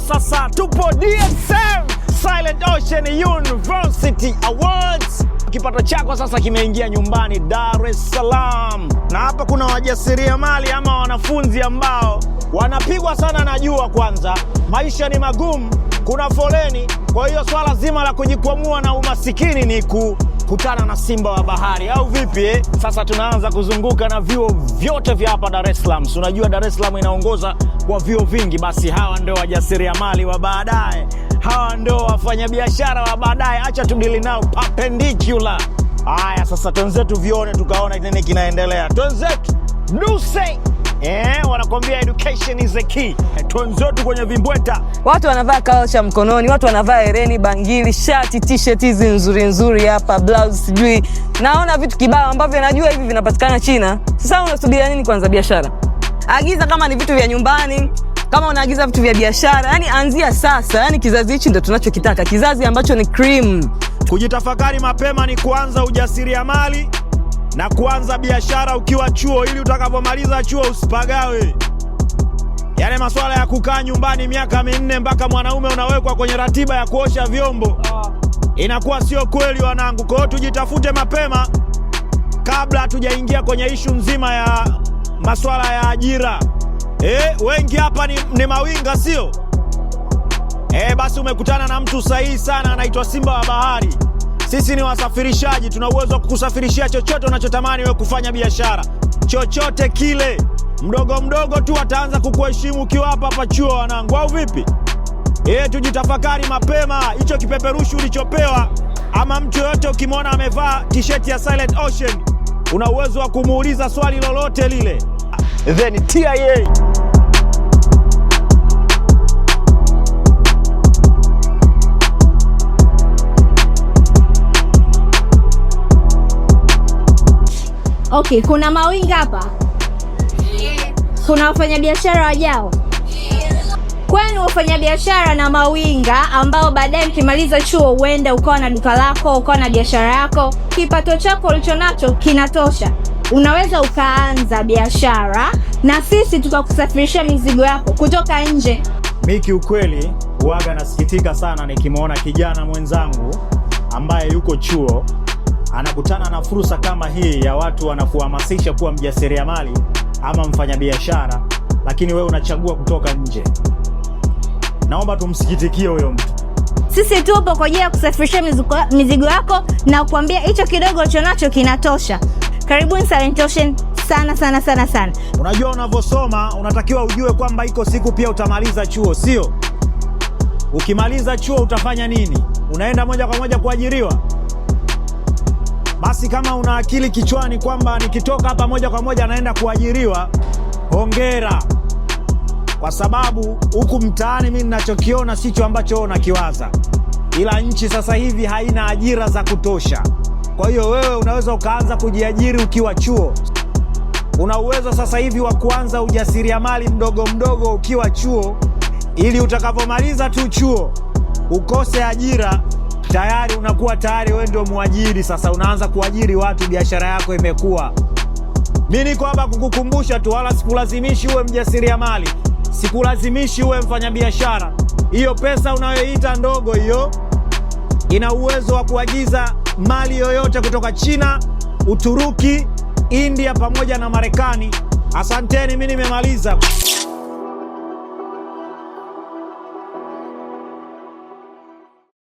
sasa tupo DSM Silent Ocean University Awards. Kipato chako sasa kimeingia nyumbani Dar es Salaam. Na hapa kuna wajasiriamali ama wanafunzi ambao wanapigwa sana na jua. Kwanza maisha ni magumu, kuna foleni, kwa hiyo swala zima la kujikwamua na umasikini ni kukutana na simba wa bahari, au vipi? Sasa tunaanza kuzunguka na vyuo vyote vya hapa Dar es Salaam. Unajua Dar es Salaam inaongoza kwa vyuo vingi, basi hawa ndio wajasiriamali wa baadaye, hawa ndio wafanyabiashara wa baadaye. Acha tudili nao perpendicular. Haya, sasa twenzetu vione tukaona nini kinaendelea. Twenzetu Duse wanakwambia education is the key. Twenzetu kwenye vimbweta, watu wanavaa culture mkononi, watu wanavaa hereni, bangili, shati, t-shirt hizi nzuri nzuri hapa, blouse sijui. Naona vitu kibao ambavyo najua hivi vinapatikana China. Sasa unasubiria nini kwanza biashara? Agiza kama ni vitu vya nyumbani, kama unaagiza vitu vya biashara, yani anzia sasa. Yani kizazi hichi ndio tunachokitaka, kizazi ambacho ni cream. Kujitafakari mapema ni kuanza ujasiriamali na kuanza biashara ukiwa chuo, ili utakapomaliza chuo usipagawe. Yale masuala ya kukaa nyumbani miaka 4 mpaka mwanaume unawekwa kwenye ratiba ya kuosha vyombo, inakuwa sio kweli wanangu. Kwa hiyo tujitafute mapema kabla hatujaingia kwenye ishu nzima ya masuala ya ajira. Wengi hapa ni mawinga, sio? Basi umekutana na mtu sahihi sana, anaitwa Simba wa Bahari. Sisi ni wasafirishaji, tuna uwezo wa kukusafirishia chochote unachotamani wewe kufanya biashara. Chochote kile, mdogo mdogo tu ataanza kukuheshimu ukiwa hapa chuo wanangu, au vipi? Tujitafakari mapema. Hicho kipeperushi ulichopewa, ama mtu yote ukimwona amevaa t-shirt ya Silent Ocean, una uwezo wa kumuuliza swali lolote lile. Then TIA. Okay, kuna mawinga hapa? Kuna wafanyabiashara wajao? Kwani wafanyabiashara na mawinga ambao baadaye mkimaliza chuo uende ukawa na duka lako, ukawa na biashara yako, kipato chako ulichonacho kinatosha, unaweza ukaanza biashara na sisi tukakusafirishia mizigo yako kutoka nje. Mimi kiukweli huaga nasikitika sana nikimwona kijana mwenzangu ambaye yuko chuo anakutana na fursa kama hii ya watu wanakuhamasisha kuwa mjasiriamali ama mfanyabiashara, lakini wewe unachagua kutoka nje. Naomba tumsikitikie huyo mtu. Sisi tupo kwa ajili ya kusafirisha mizigo yako na kuambia hicho kidogo ulichonacho kinatosha. Karibuni Silent Ocean sana sana sana sana. Unajua unavyosoma unatakiwa ujue kwamba iko siku pia utamaliza chuo, sio? Ukimaliza chuo utafanya nini? Unaenda moja kwa moja kuajiriwa? Basi kama una akili kichwani kwamba nikitoka hapa moja kwa moja naenda kuajiriwa, hongera. Kwa sababu huku mtaani mimi ninachokiona sicho ambacho unakiwaza. Ila nchi sasa hivi haina ajira za kutosha. Kwa hiyo wewe unaweza ukaanza kujiajiri ukiwa chuo. Una uwezo sasa hivi wa kuanza ujasiriamali mdogo mdogo ukiwa chuo, ili utakapomaliza tu chuo ukose ajira, tayari unakuwa tayari wewe ndio muajiri. Sasa unaanza kuajiri watu, biashara yako imekuwa. Mimi niko hapa kukukumbusha tu, wala sikulazimishi uwe mjasiriamali, sikulazimishi uwe mfanyabiashara. Hiyo pesa unayoita ndogo hiyo ina uwezo wa kuagiza mali yoyote kutoka China, Uturuki, India pamoja na Marekani. Asanteni, mimi nimemaliza.